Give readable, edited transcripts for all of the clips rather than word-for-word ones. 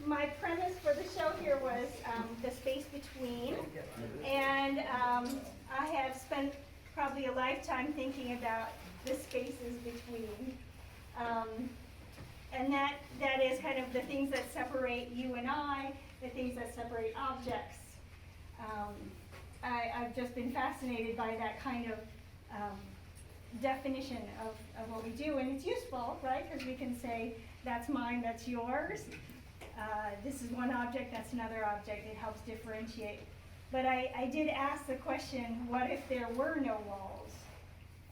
my premise for the show here was the space between, and I have spent probably a lifetime thinking about the spaces between, and that is kind of the things that separate you and I, the things that separate objects. I've just been fascinated by that kind of definition of what we do, and it's useful, right? Because we can say, that's mine, that's yours. This is one object, that's another object. It helps differentiate. But I did ask the question, what if there were no walls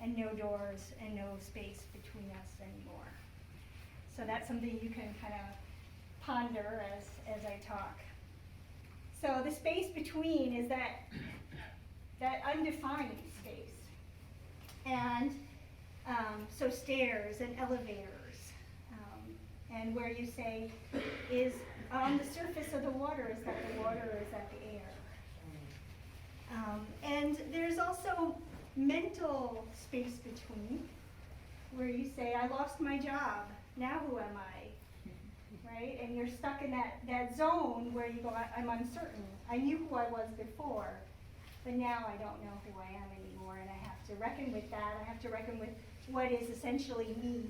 and no doors and no space between us anymore? So that's something you can kind of ponder as I talk. So the space between is that undefined space. And so stairs and elevators, and where you say is on the surface of the water, is that the water or is that the air? And there's also mental space between, where you say, I lost my job, now who am I? Right? And you're stuck in that zone where you go, I'm uncertain. I knew who I was before, but now I don't know who I am anymore, and I have to reckon with that. I have to reckon with what is essentially me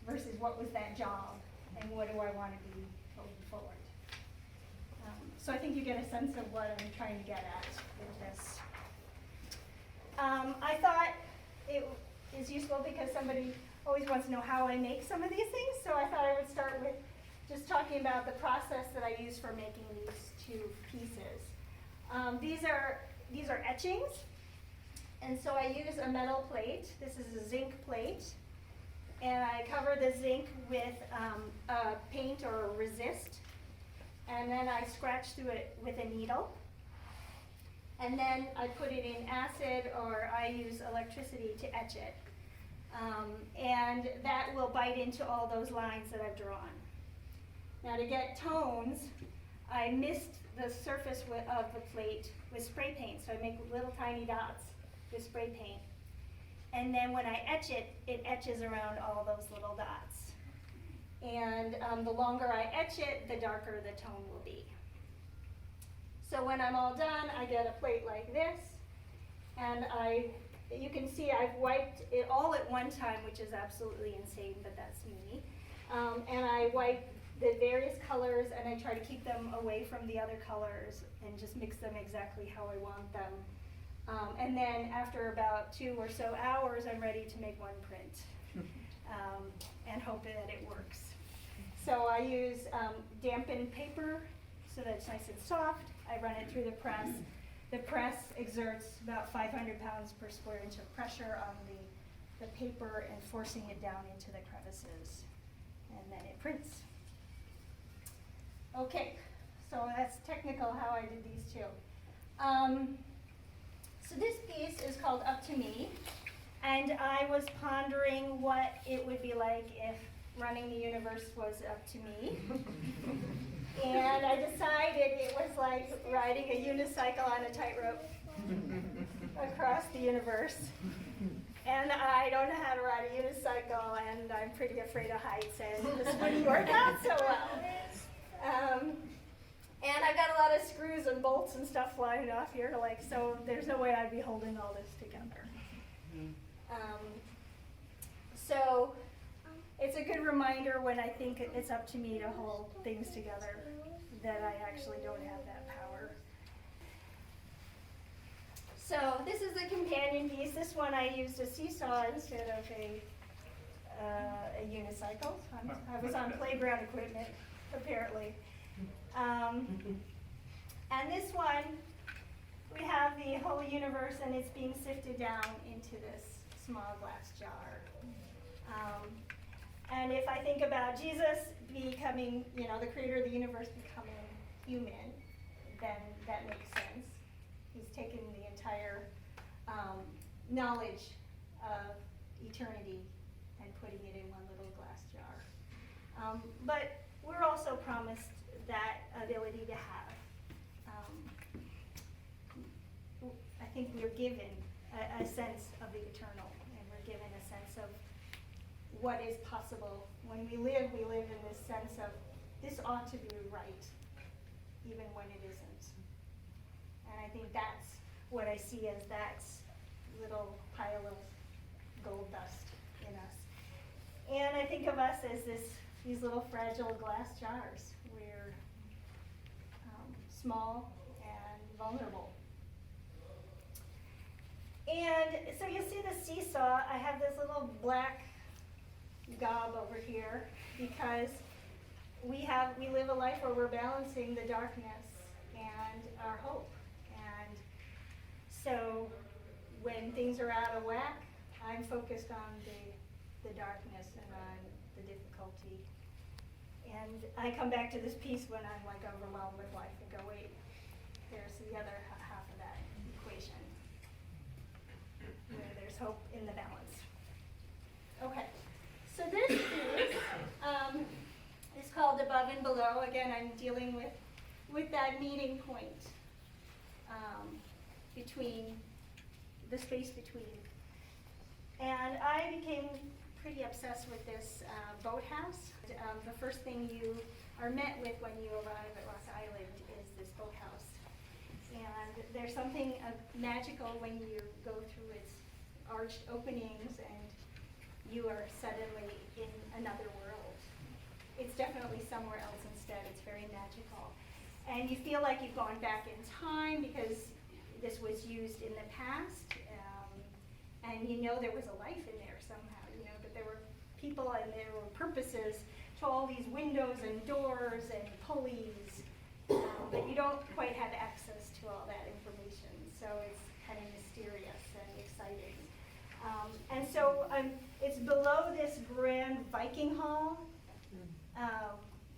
versus what was that job, and what do I want to be going forward. So I think you get a sense of what I'm trying to get at with this. I thought it is useful because somebody always wants to know how I make some of these things, so I thought I would start with just talking about the process that I use for making these two pieces. These are etchings, and so I use a metal plate. This is a zinc plate, and I cover the zinc with a paint or a resist, and then I scratch through it with a needle, and then I put it in acid, or I use electricity to etch it, and that will bite into all those lines that I've drawn. Now to get tones, I mist the surface of the plate with spray paint, so I make little tiny dots with spray paint. And then when I etch it, it etches around all those little dots. And the longer I etch it, the darker the tone will be. So when I'm all done, I get a plate like this, and you can see I've wiped it all at one time, which is absolutely insane, but that's me. And I wipe the various colors, and I try to keep them away from the other colors and just mix them exactly how I want them. And then after about 2 or so hours, I'm ready to make one print and hope that it works. So I use dampened paper so that it's nice and soft. I run it through the press. The press exerts about 500 pounds per square inch of pressure on the paper and forcing it down into the crevices. And then it prints. Okay, so that's technical how I did these two. So this piece is called Up to Me, and I was pondering what it would be like if running the universe was up to me. And I decided it was like riding a unicycle on a tightrope across the universe. And I don't know how to ride a unicycle, and I'm pretty afraid of heights, and this wouldn't work out so well. And I've got a lot of screws and bolts and stuff flying off here, so there's no way I'd be holding all this together. So it's a good reminder when I think it's up to me to hold things together that I actually don't have that power. So this is the companion piece. This one I used a seesaw instead of a unicycle. I was on playground equipment, apparently. And this one, we have the whole universe, and it's being sifted down into this small glass jar. And if I think about Jesus becoming, the creator of the universe becoming human, then that makes sense. He's taken the entire knowledge of eternity and putting it in one little glass jar. But we're also promised that ability to have. I think we're given a sense of the eternal, and we're given a sense of what is possible. When we live in this sense of this ought to be right, even when it isn't. And I think that's what I see as that little pile of gold dust in us. And I think of us as these little fragile glass jars. We're small and vulnerable. And so you'll see the seesaw. I have this little black gob over here because we live a life where we're balancing the darkness and our hope. And so when things are out of whack, I'm focused on the darkness and on the difficulty. And I come back to this piece when I'm like overwhelmed with life and go, wait, there's the other half of that equation, where there's hope in the balance. Okay, so this piece is called Above and Below. Again, I'm dealing with that meeting point between, the space between. And I became pretty obsessed with this boathouse. The first thing you are met with when you arrive at Ross Island is this boathouse. And there's something magical when you go through its arched openings and you are suddenly in another world. It's definitely somewhere else instead. It's very magical. And you feel like you've gone back in time because this was used in the past. And you know there was a life in there somehow, you know, that there were people and there were purposes to all these windows and doors and pulleys, but you don't quite have access to all that information, so it's kind of mysterious and exciting. And so it's below this grand Viking hall,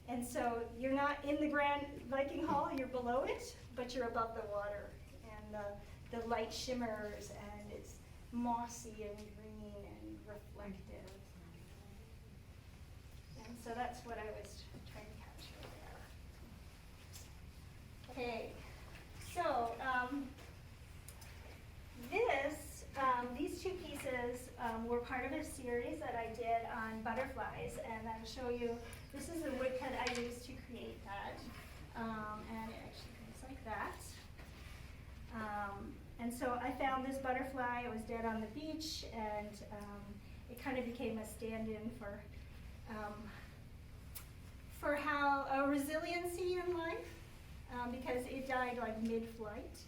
and so you're not in the grand Viking hall, you're below it, but you're above the water, and the light shimmers, and it's mossy and green and reflective. And so that's what I was trying to capture there. Okay, so these two pieces were part of a series that I did on butterflies, and I'll show you, this is the woodcut I used to create that, and it actually looks like that. And so I found this butterfly, it was dead on the beach, and it kind of became a stand-in for how resiliency in life, because it died like mid-flight,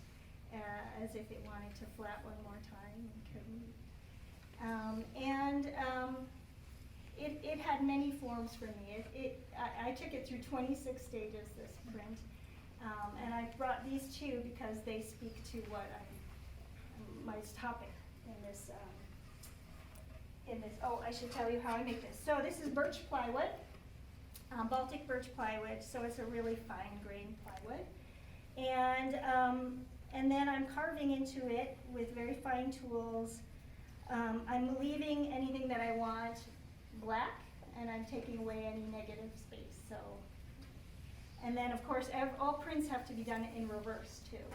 as if it wanted to flap one more time and couldn't. It had many forms for me. I took it through 26 stages, this print. And I brought these two because they speak to what my topic in this, oh, I should tell you how I make this. So this is birch plywood, Baltic birch plywood, so it's a really fine grained plywood. And then I'm carving into it with very fine tools. I'm leaving anything that I want black, and I'm taking away any negative space, so. And then, of course, all prints have to be done in reverse, too.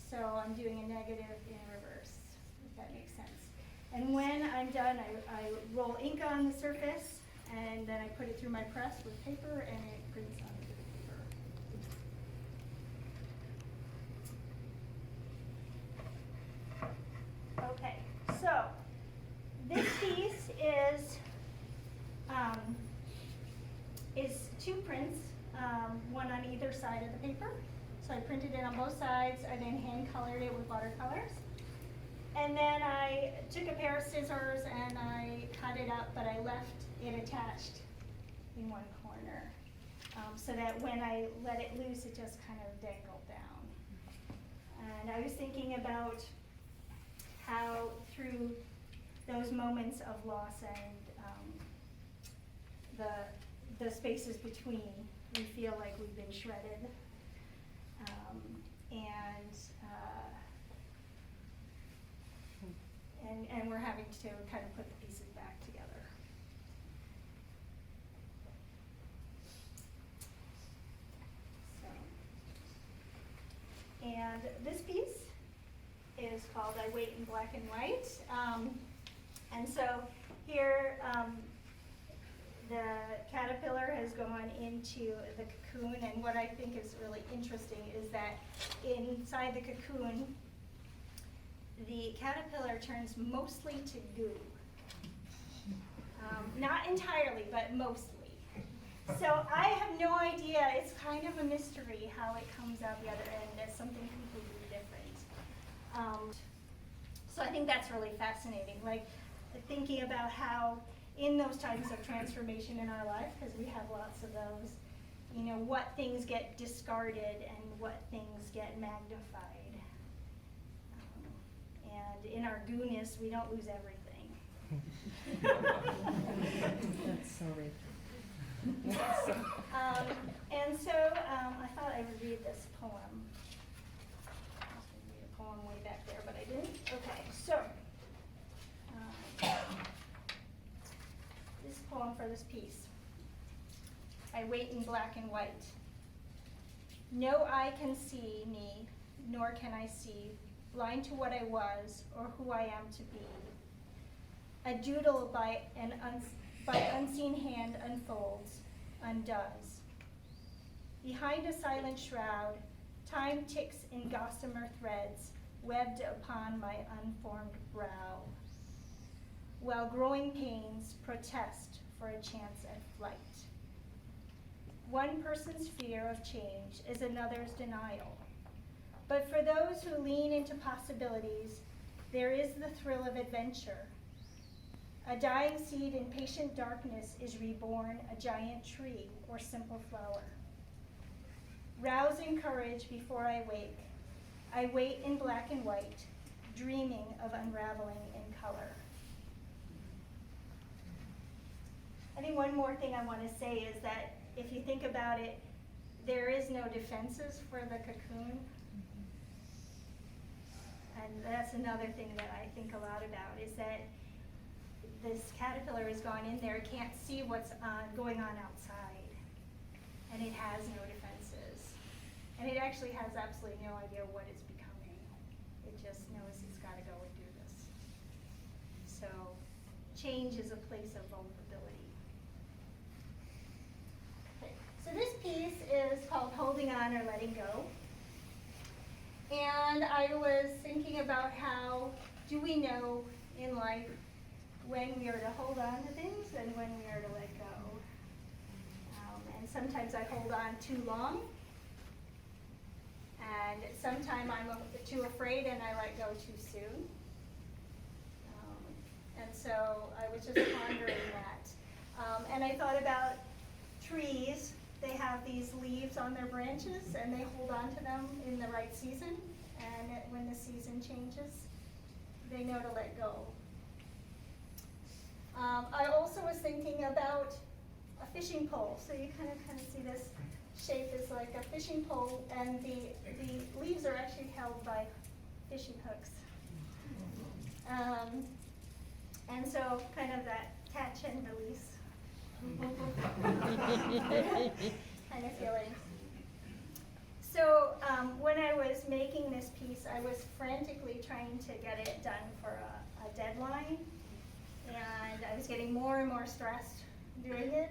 So I'm doing a negative in reverse, if that makes sense. And when I'm done, I roll ink on the surface, and then I put it through my press with paper, and it prints onto the paper. Okay, so this piece is two prints. One on either side of the paper. So I printed it on both sides. I then hand colored it with watercolors. And then I took a pair of scissors and I cut it up, but I left it attached in one corner so that when I let it loose, it just kind of dangled down. And I was thinking about how through those moments of loss and the spaces between, we feel like we've been shredded, and we're having to kind of put the pieces back together. So, and this piece is called I Wait in Black and White, and so here the caterpillar has gone into the cocoon, and what I think is really interesting is that inside the cocoon, the caterpillar turns mostly to goo. Not entirely, but mostly. So I have no idea, it's kind of a mystery how it comes out the other end as something completely different. So I think that's really fascinating, like thinking about how in those times of transformation in our life, because we have lots of those, you know, what things get discarded and what things get magnified. And in our gooness, we don't lose everything. That's so rich. And so I thought I would read this poem. I was going to read a poem way back there, but I didn't. Okay, so this poem for this piece. I wait in black and white. No eye can see me, nor can I see, blind to what I was or who I am to be. A doodle by unseen hand unfolds, undoes. Behind a silent shroud, time ticks in gossamer threads webbed upon my unformed brow, while growing pains protest for a chance at flight. One person's fear of change is another's denial. But for those who lean into possibilities, there is the thrill of adventure. A dying seed in patient darkness is reborn a giant tree or simple flower. Rousing courage before I wake, I wait in black and white, dreaming of unraveling in color. I think one more thing I want to say is that if you think about it, there is no defenses for the cocoon. And that's another thing that I think a lot about, is that this caterpillar has gone in there, it can't see what's going on outside, and it has no defenses. And it actually has absolutely no idea what it's becoming. It just knows it's got to go and do this. So change is a place of vulnerability. Okay. So this piece is called Holding On or Letting Go. And I was thinking about how do we know in life when we are to hold on to things and when we are to let go. And sometimes I hold on too long, and sometimes I'm too afraid and I let go too soon. And so I was just pondering that. And I thought about trees. They have these leaves on their branches and they hold on to them in the right season. And when the season changes, they know to let go. I also was thinking about a fishing pole. So you kind of see this shape is like a fishing pole, and the leaves are actually held by fishing hooks. And so kind of that catch and release kind of feeling. So when I was making this piece, I was frantically trying to get it done for a deadline. And I was getting more and more stressed doing it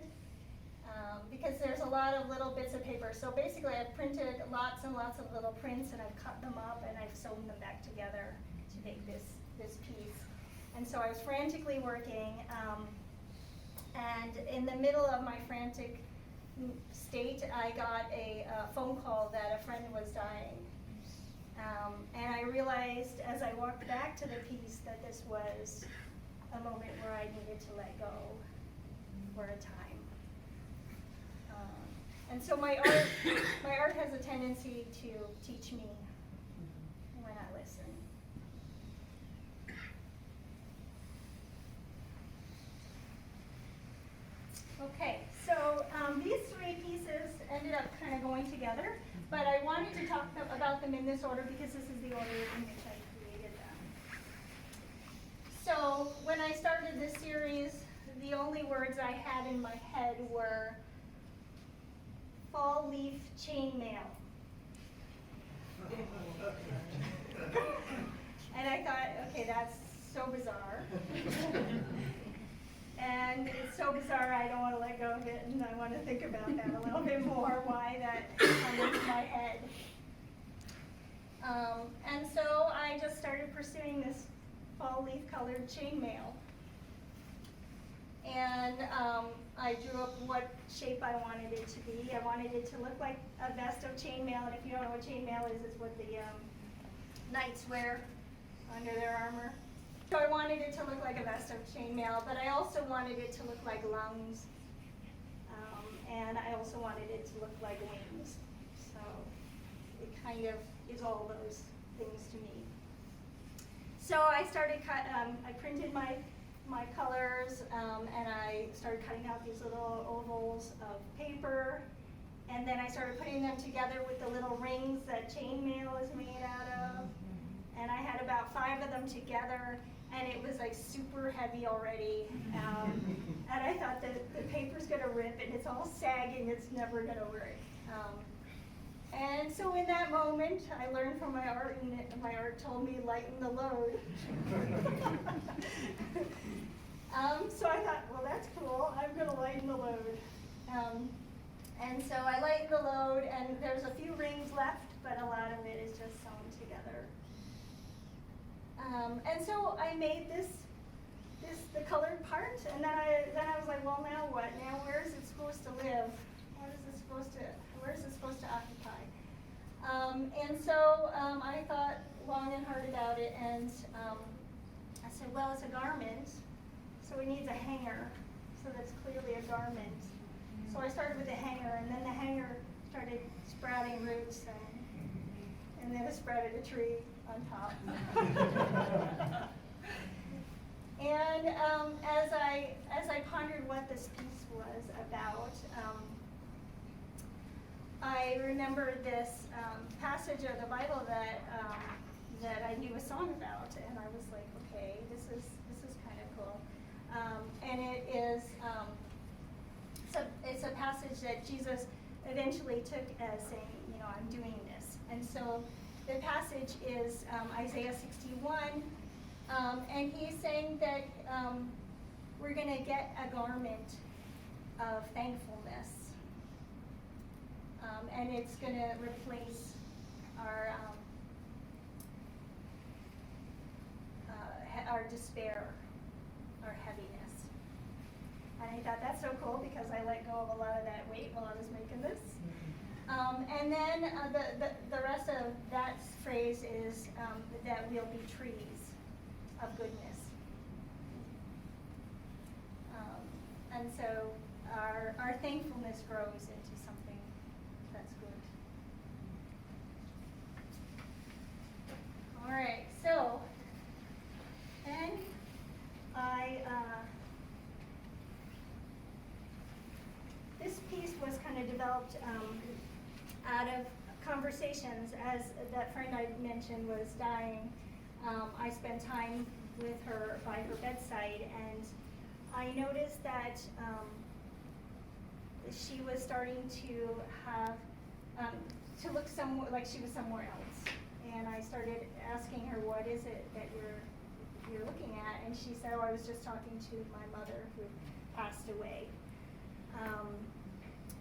because there's a lot of little bits of paper. So basically I've printed lots and lots of little prints, and I've cut them up and I've sewn them back together to make this piece. And so I was frantically working, and in the middle of my frantic state, I got a phone call that a friend was dying. And I realized as I walked back to the piece that this was a moment where I needed to let go for a time. And so my art has a tendency to teach me when I listen. Okay, so these three pieces ended up kind of going together, but I wanted to talk about them in this order because this is the order in which I created them. So when I started this series, the only words I had in my head were fall leaf chainmail. And I thought, okay, that's so bizarre. And it's so so bizarre, I don't want to let go of it, and I want to think about that a little bit more, why that comes into my head. And so I just started pursuing this fall leaf colored chainmail. And I drew up what shape I wanted it to be. I wanted it to look like a vest of chainmail, and if you don't know what chainmail is, it's what the knights wear under their armor. So I wanted it to look like a vest of chainmail, but I also wanted it to look like lungs, and I also wanted it to look like wings. So it kind of is all those things to me. So I started I printed my colors, and I started cutting out these little ovals of paper, and then I started putting them together with the little rings that chainmail is made out of. And I had about 5 of them together, and it was like super heavy already. And I thought that the paper's gonna rip, and it's all sagging, it's never gonna work. And so in that moment, I learned from my art, and my art told me, lighten the load. So I thought, well, that's cool, I'm gonna lighten the load. And so I lightened the load, and there's a few rings left, but a lot of it is just sewn together. And so I made the colored part, and then I was like, well, now what? Now where is it supposed to live? Where is it supposed to occupy? And so I thought long and hard about it, and I said, well, it's a garment, so it needs a hanger, so that's clearly a garment. So I started with the hanger, and then the hanger started sprouting roots, and then it sprouted a tree on top. And as I pondered what this piece was about, I remembered this passage of the Bible that I knew a song about, and I was like, okay, this is kind of cool. And it is it's a passage that Jesus eventually took as saying, I'm doing this. And so the passage is Isaiah 61, and he's saying that we're going to get a garment of thankfulness, and it's going to replace our despair, our heaviness. And I thought that's so cool because I let go of a lot of that weight while I was making this. And then the rest of that phrase is that we'll be trees of goodness. And so our thankfulness grows into something that's good. All right, so then this piece was kind of developed out of conversations. As that friend I mentioned was dying, I spent time with her by her bedside, and I noticed that she was starting to have to look like she was somewhere else. And I started asking her, what is it that you're looking at? And she said, oh, I was just talking to my mother who passed away.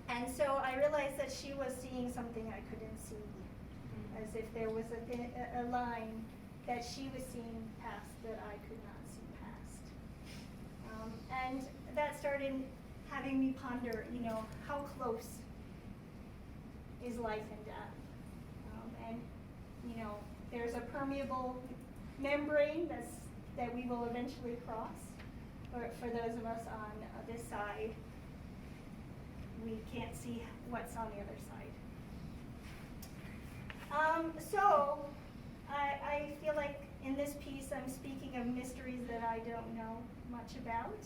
And so I realized that she was seeing something I couldn't see, as if there was a line that she was seeing past that I could not see past. And that started having me ponder, how close is life and death? And there's a permeable membrane that we will eventually cross. But for those of us on this side, we can't see what's on the other side. So I feel like in this piece I'm speaking of mysteries that I don't know much about.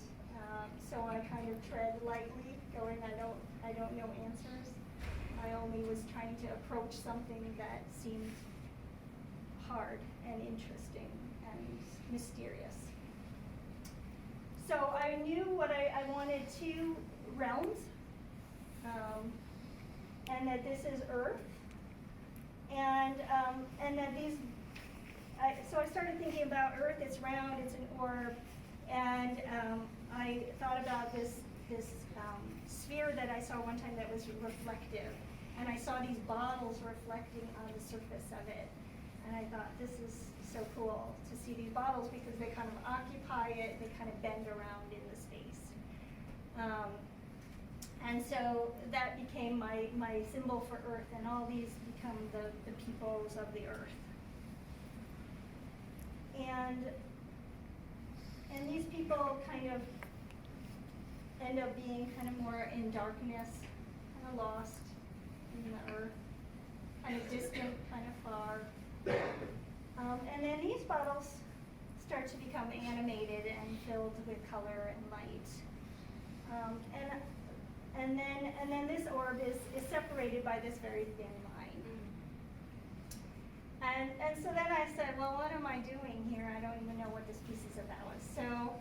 So I kind of tread lightly, going, I don't know answers. I only was trying to approach something that seemed hard and interesting and mysterious. So I knew what I wanted 2 realms, and that this is Earth, and that these. So I started thinking about Earth. It's round. It's an orb, and I thought about this sphere that I saw one time that was reflective. And I saw these bottles reflecting on the surface of it. And I thought, this is so cool to see these bottles because they kind of occupy it, they kind of bend around in the space. And so that became my symbol for Earth, and all these become the peoples of the Earth. And these people kind of end up being kind of more in darkness, kind of lost in the Earth, kind of distant, kind of far. And then these bottles start to become animated and filled with color and light. And then this orb is separated by this very thin line. And so then I said, well, what am I doing here? I don't even know what this piece is about. So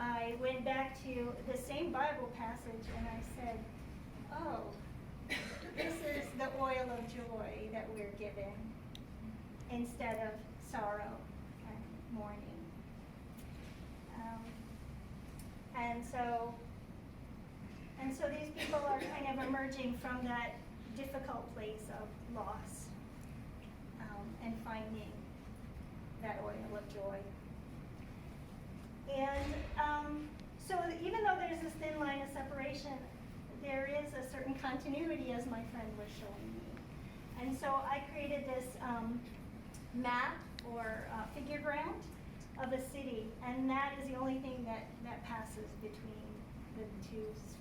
I went back to the same Bible passage and I said, oh, this is the oil of joy that we're given instead of sorrow and mourning. And so these people are kind of emerging from that difficult place of loss and finding that oil of joy. And so even though there's this thin line of separation, there is a certain continuity, as my friend was showing me. And so I created this map or figure ground of a city, and that is the only thing that passes between the two spheres.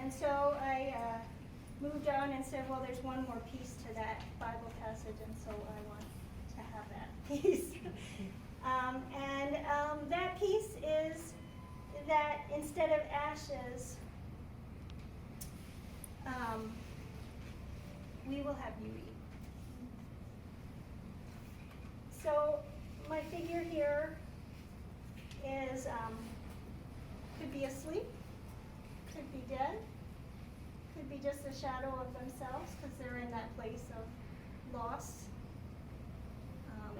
And so I moved on and said, well, there's one more piece to that Bible passage, and so I want to have that piece. That piece is that instead of ashes, we will have beauty. So my figure here is, could be asleep, could be dead, could be just a shadow of themselves because they're in that place of loss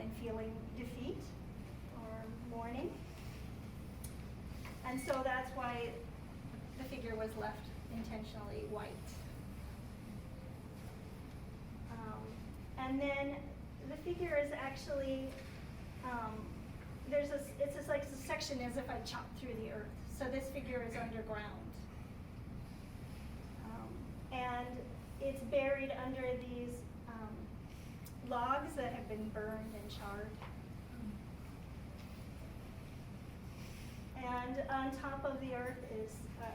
and feeling defeat or mourning. And so that's why the figure was left intentionally white. And then the figure is actually, it's just like a section as if I chopped through the earth. So this figure is underground. And it's buried under these logs that have been burned and charred. And on top of the earth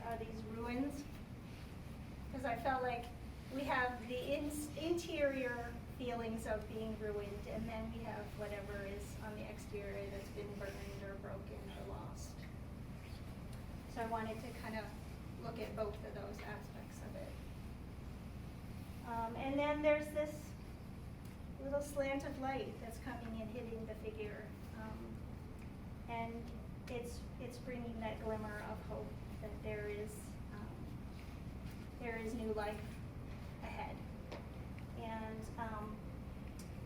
are these ruins. Because I felt like we have the interior feelings of being ruined, and then we have whatever is on the exterior that's been burned or broken or lost. So I wanted to kind of look at both of those aspects of it. And then there's this little slant of light that's coming and hitting the figure. And it's bringing that glimmer of hope that there is new life ahead. And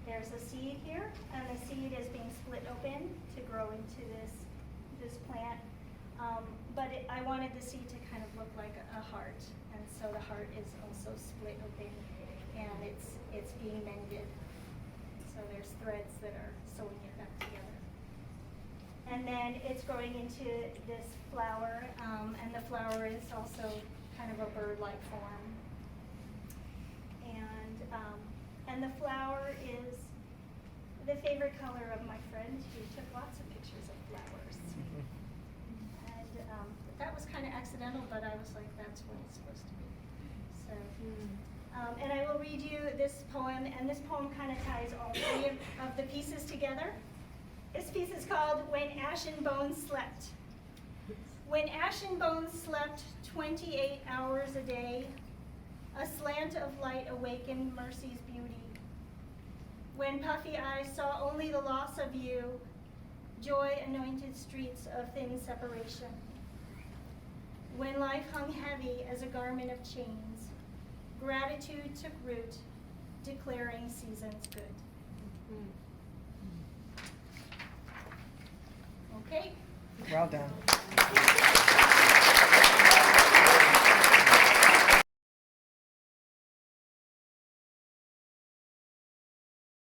there's a seed here, and the seed is being split open to grow into this plant. But I wanted the seed to kind of look like a heart, and so the heart is also split open, and it's being mended. So there's threads that are sewing it back together. And then it's growing into this flower, and the flower is also kind of a bird-like form. And the flower is the favorite color of my friend, who took lots of pictures of flowers. And that was kind of accidental, but I was like, that's what it's supposed to be. So, and I will read you this poem, and this poem kind of ties all three of the pieces together. This piece is called When Ashen Bones Slept. When ashen bones slept 28 hours a day, a slant of light awakened mercy's beauty. When puffy eyes saw only the loss of you, joy anointed streets of thin separation. When life hung heavy as a garment of chains, gratitude took root, declaring seasons good. Okay. Well done.